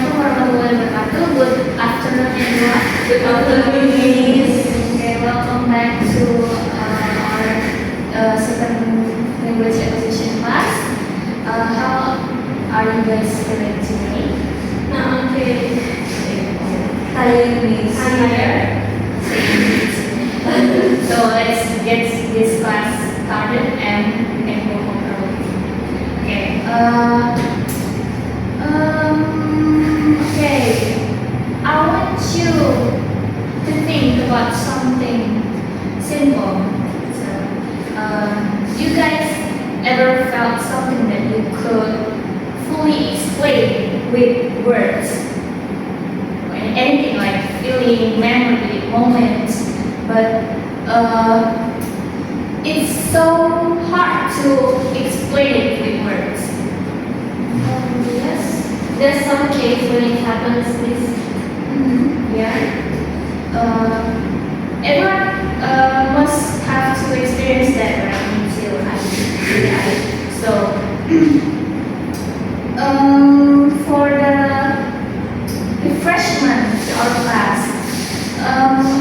Assalamualaikum warahmatullahi wabarakatuh. Good afternoon, everyone. Good afternoon, Miss. Okay, welcome back to our second language acquisition class. How are you guys feeling today? Okay. Tired, Miss. Tired? So let's get this class started and we can go home early. Okay. Okay. I want you to think about something simple. So, you guys ever felt something that you could fully explain with words? Anything like feeling, memory, moments, but it's so hard to explain it with words. Yes, there's some case when it happens. Yeah. Everyone must have to experience that, right? Me too. So, for the refreshment to our class,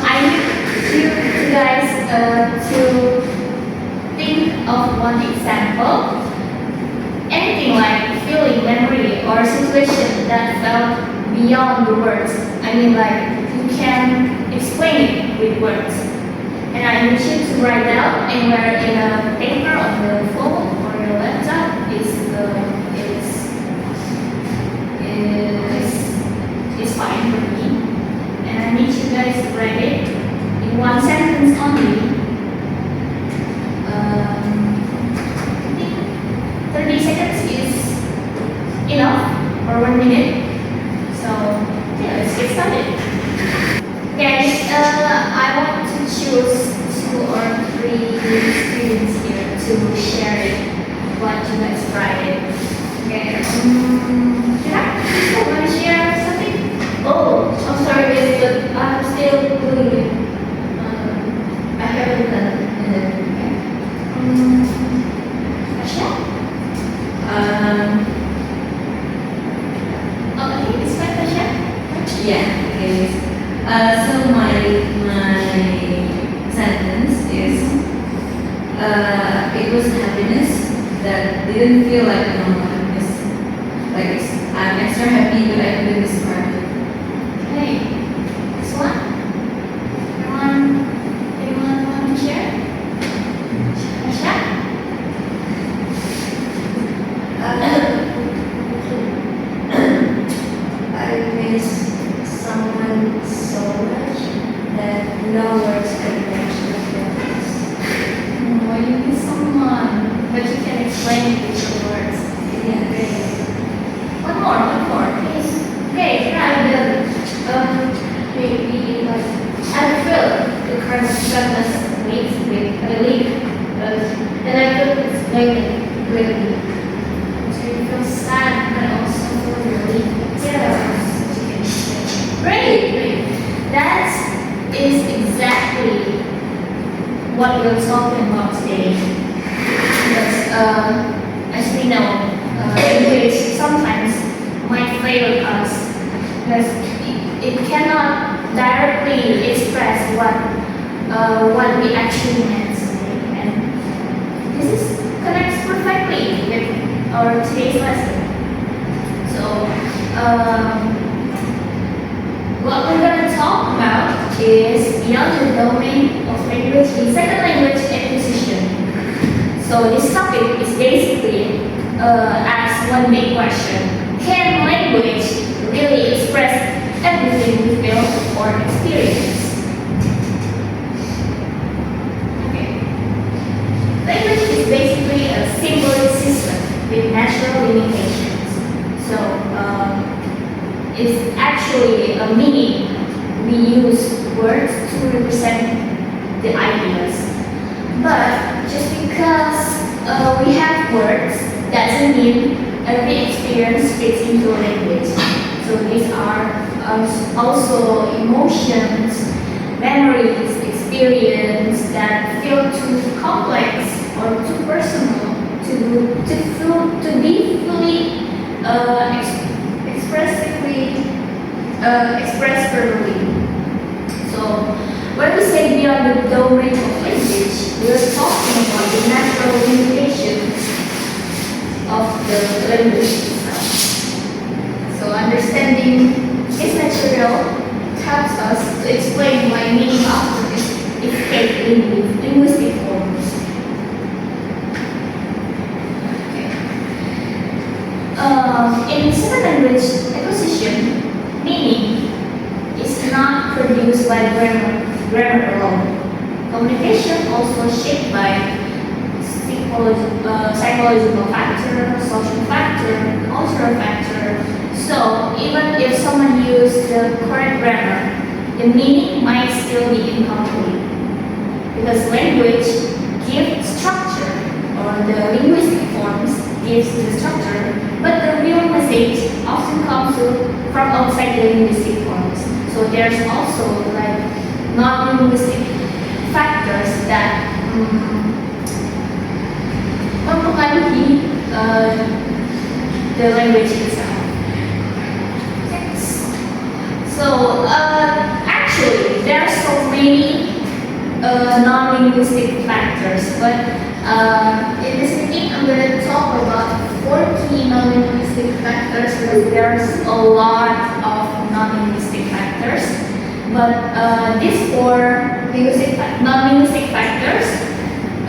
I need you guys to think of one example. Anything like feeling, memory, or situation that felt beyond the words. I mean, like you can explain it with words. And I need you to write down anywhere in a paper, on the phone, or your laptop. Is fine for me. And I need you guys to write it in one sentence only. I think 30 seconds is enough, or 1 minute. So yeah, let's get started. Okay, I want to choose 2 or 3 students here to share it, what you guys write. Okay, want to share something? Oh, I'm sorry, Miss, but I'm still doing it. I haven't done it. Fasya? Oh, I think it's fine, Fasya. Yeah, okay. So my sentence is it was happiness that didn't feel like a normal happiness. Like I'm extra happy, but I couldn't describe it. Okay, this one. Anyone want to share? Fasya? I miss someone so much that no words can actually feelings. Oh, you miss someone, but you can explain it with your words. Yes. One more, please. Okay, right. Maybe like I felt the kind of sadness mixed with relief, and I couldn't explain it clearly. So you feel sad, but also feel relief. Yes. You can explain. Great. That is exactly what we're talking about today. Because as we know, English sometimes might fail us because it cannot directly express what we actually meant to say. And this connects perfectly with our today's lesson. So, what we're going to talk about is beyond the domain of language in second language acquisition. So this topic is basically asks one big question: can language really express everything we feel or experience? Okay. Language is basically a symbolic system with natural limitations. So it's actually a meaning. We use words to represent the ideas. But just because we have words doesn't mean every experience fits into language. So these are also emotions, memories, experience that feel too complex or too personal to be fully expressively expressed verbally. So when we say beyond the domain of language, we are talking about the natural limitations of the language itself. So understanding this material helps us to explain why meaning often is escape in linguistic forms. Okay. In second language acquisition, meaning is not produced by grammar alone. Communication also shaped by psychological factor, social factor, cultural factor. So even if someone used the correct grammar, the meaning might still be incomplete. Because language gives structure, or the linguistic forms gives the structure, but the real message often comes from outside the linguistic forms. So there's also like non-linguistic factors that mempengaruhi the language itself. So actually, there are so many non-linguistic factors, but in this meeting, I'm going to talk about 4 key non-linguistic factors because there's a lot of non-linguistic factors. But these 4 non-linguistic factors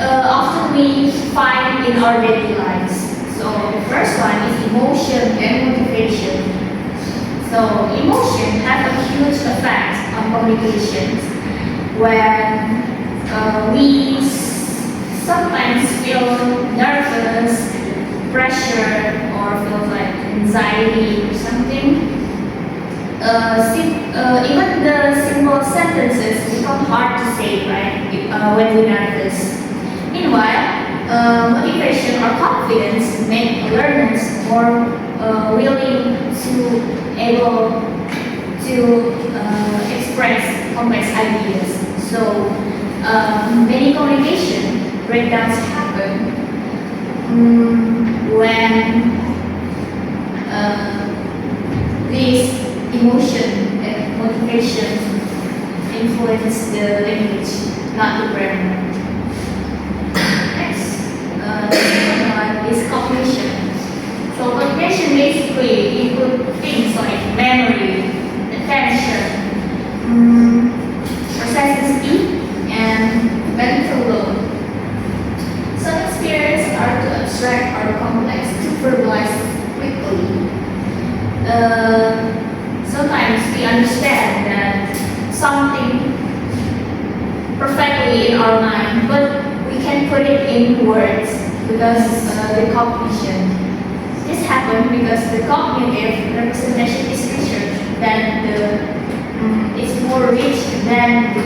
often we find in our daily lives. So the first one is emotion and motivation. So emotion has a huge effect on communications. When we sometimes feel nervous, pressure, or feel like anxiety or something, even the simple sentences become hard to say, right? When we're nervous. Meanwhile, motivation or confidence make learners more willing to able to express complex ideas. So many communication breakdowns happen when this emotion and motivation influence the language, not the grammar. Next, the second one is cognition. So cognition basically include things like memory, attention, processing speed, and mental load. Some experiences are too abstract or complex to verbalize quickly. Sometimes we understand that something perfectly in our mind, but we can put it in words because the cognition. This happens because the cognitive representation is richer than it's more rich than the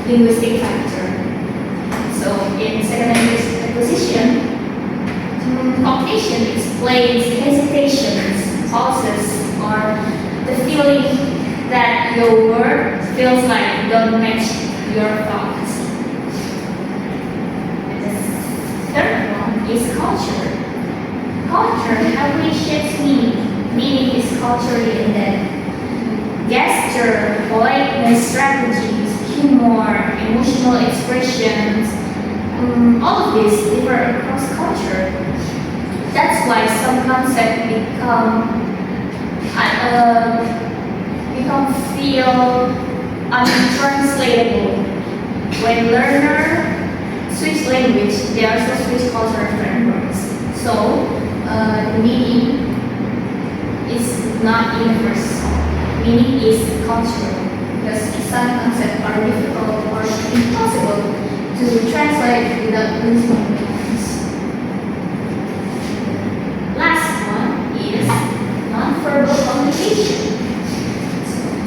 linguistic factor. So in second language acquisition, cognition explains hesitations, pauses, or the feeling that your word feels like don't match your thoughts. And the third one is culture. Culture heavily shapes meaning. Meaning is culturally embedded. Gesture, politeness, strategies, humor, emotional expressions, all of this differ across culture. That's why some concepts feel untranslatable. When learners switch language, they also switch cultural frameworks. So the meaning is not universal. Meaning is cultural because some concepts are difficult or impossible to translate without losing meanings. Last one is nonverbal communication.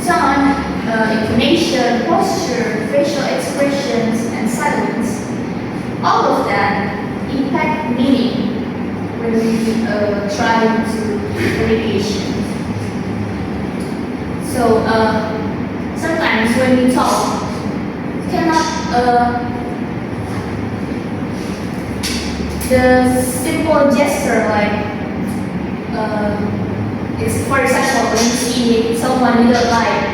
Tone, intonation, posture, facial expressions, and silence. All of that impact meaning when we try to communication. So sometimes when we talk, we cannot the simple gesture like It's for example, when you see someone you don't like,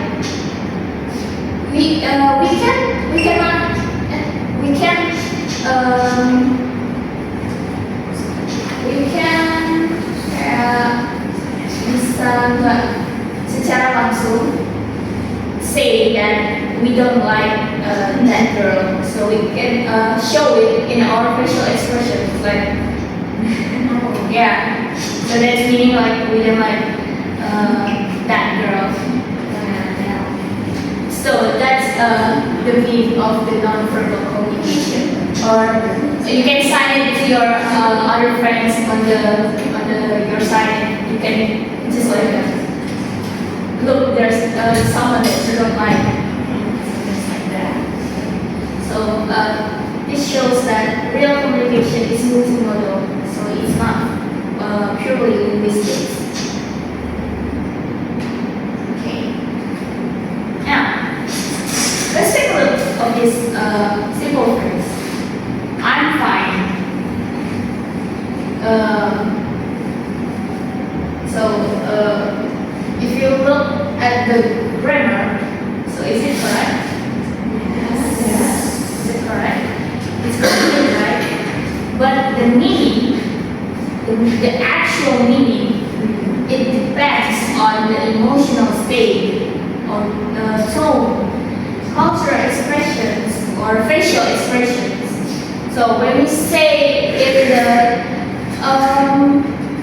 bisa nggak secara langsung say that we don't like that girl, so we can show it in our facial expressions, like yeah. So that's meaning like we don't like that girl. Yeah. So that's the meaning of the non-verbal communication. Or you can sign it to your other friends on your side. You can just like look, there's someone that you don't like, things like that. So this shows that real communication is multimodal. So it's not purely linguistic. Okay. Now let's take a look of this simple phrase. I'm fine. If you look at the grammar, so is it correct? Yes. Is it correct? It's correct, right? But the meaning, the actual meaning, it depends on the emotional state, on tone, cultural expressions, or facial expressions. So when we say in the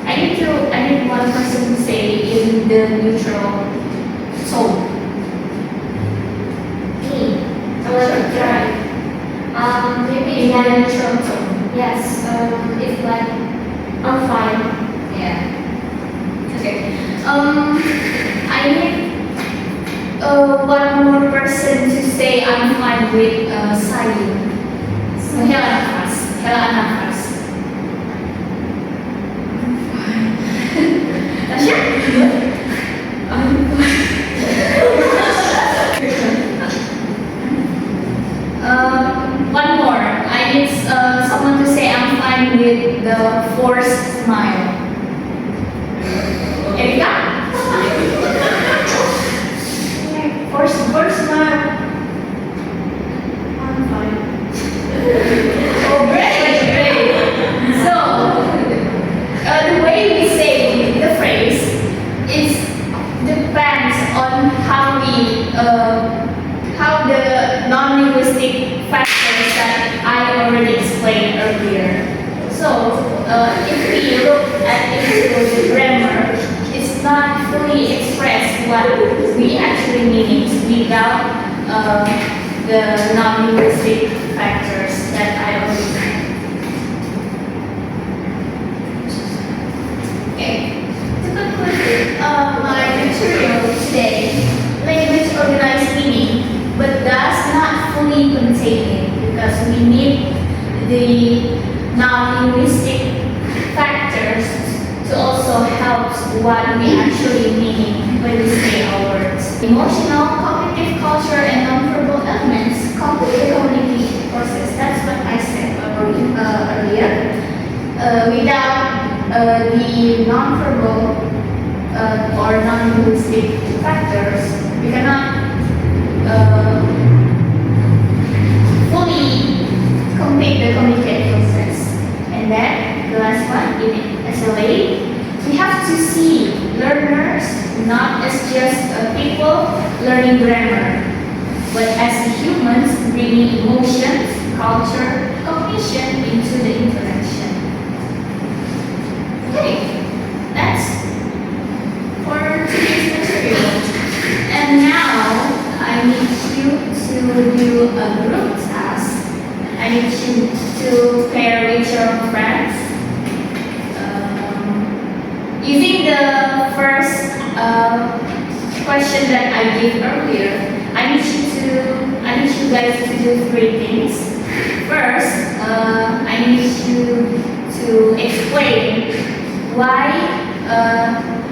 I need one person to say in the neutral tone. Me. I will try. Maybe In it's the like, neutral tone. yes, it's like, I'm fine. Yeah. Okay. I need one more person to say I'm fine with Sayu. So Hela nafas. Tasha? One more. I need someone to say I'm fine with the forced smile. Erika? Forced smile. I'm fine. Oh, great. So, the way we say the phrase is depends on how the non-linguistic factors that I already explained earlier. So, if we look into the grammar, it's not fully expressed what we actually mean without the non-linguistic factors that I already said. Okay, to conclude my material today, language organized meaning, but does not fully contain it because we need the non-linguistic factors to also help what we actually mean when we say our words. Emotional, cognitive, culture, and non-verbal elements complete the communication process. That's what I said earlier. Without the non-verbal or non-linguistic factors, we cannot fully complete the communication process. And then the last one, in SLA, we have to see learners not as just people learning grammar, but as humans bringing emotions, culture, cognition into the interaction. Okay, that's for today's material. And now I need you to do a group task. I need you to pair with your friends. Using the first question that I gave earlier, I need you guys to do three things. First, I need you to explain why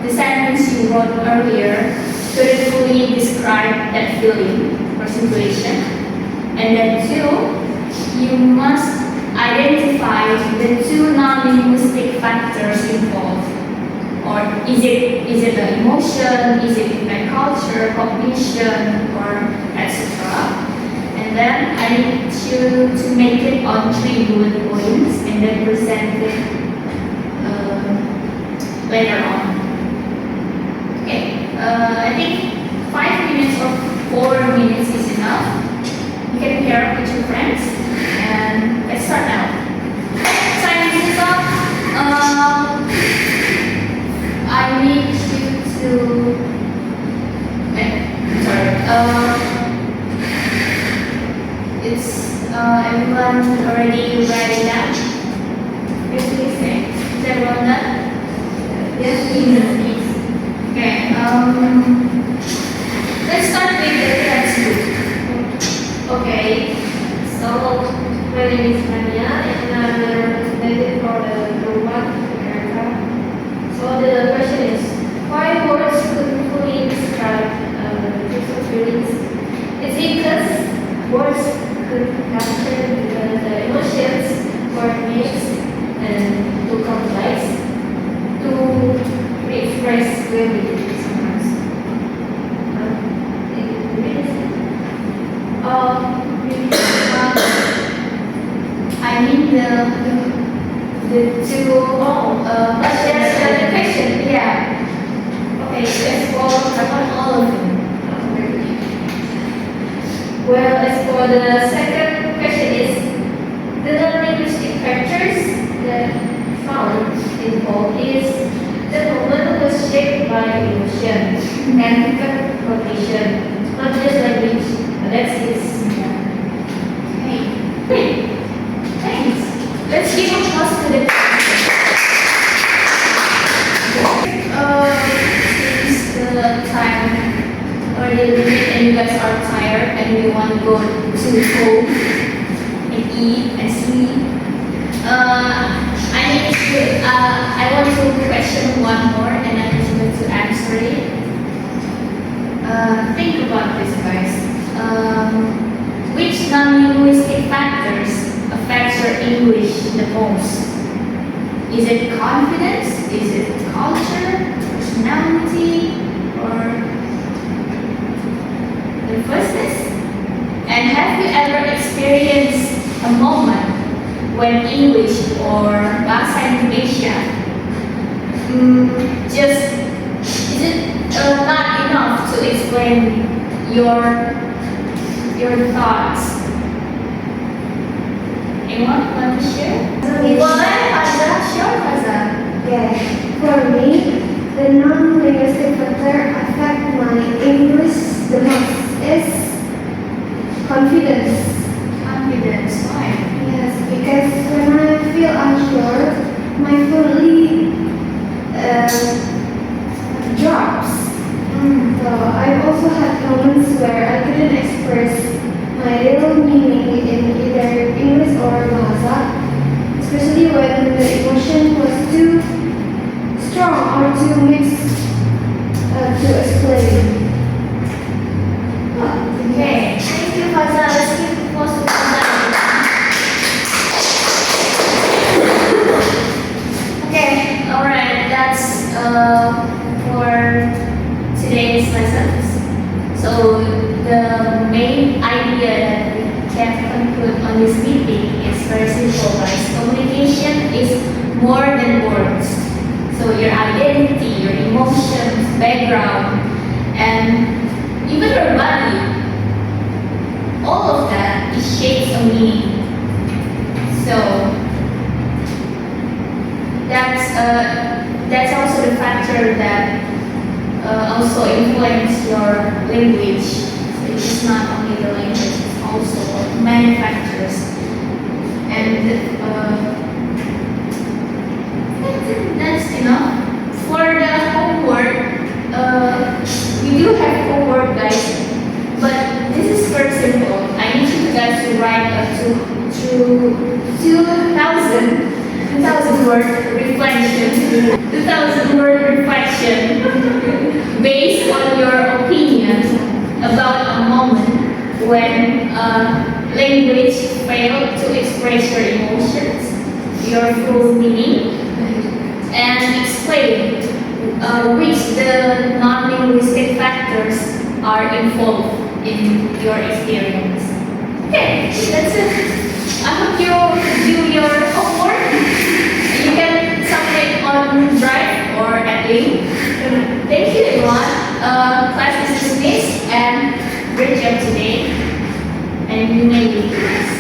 the sentence you wrote earlier couldn't fully describe that feeling or situation. And then two, you must identify the two non-linguistic factors involved. or is it an emotion, is it like culture, cognition, or etc. And then I need to make it on 3 bullet points and then present it later on. Okay, I think 5 minutes or 4 minutes is enough. You can pair up with your friends and let's start now. Time is up. I need you to. It's everyone already ready now? Yes, please say. Is everyone done? Yes, please. Okay. Let's start with the textbook. Okay, so my name is Mania and I'm the representative for the Group 1 America. So the question is, why words couldn't fully describe the feelings? It's because words could capture the emotions were mixed and too complex to express clearly sometimes. I mean the two. But there's the question. Yeah. Okay, as for I want all of them. well, as for the second question is the non-linguistic factors that found involved is the moment was shaped by emotion and cognition, not just language. That's it. Okay. Great. Thanks. Let's give a applause to the. Since the time already limit and you guys are tired and we want to go to home and eat and sleep. I want to question one more and I need you to answer it. Think about this, guys. Which non-linguistic factors affect your English the most? Is it confidence? Is it culture, personality, or nervousness? And have you ever experienced a moment when English or Bahasa Indonesia just isn't not enough to explain your thoughts? Anyone want to share? Boleh, Faza? Sure, Faza. Yeah, for me, the non-linguistic factor affect my English the most is confidence. Confidence, why? Yes, because when I feel unsure, my fully drops. So I also had moments where I couldn't express my real meaning in either English or Bahasa, especially when the emotion was too strong or too mixed to explain. Okay, thank you, Faza. Let's give applause to Faza. Okay, alright, that's for today's lessons. So the main idea that we can conclude on this meeting is very simple, guys. Communication is more than words. So your identity, your emotions, background, and even your body, all of that is shapes a meaning. So that's also the factor that also influence your language. So it's not only the language, it's also many factors. And that's enough. For the homework, we do have homework, guys, but this is very simple. I need you guys to write a 2,000 word reflection. 2,000 word reflection based on your opinion about a moment when language failed to express your emotions, your full meaning, and explain which the non-linguistic factors are involved in your experience. Okay, that's it. I hope you do your homework. You can submit on Drive or at link. Thank you, everyone. Class is dismissed and great job today. And you may leave class.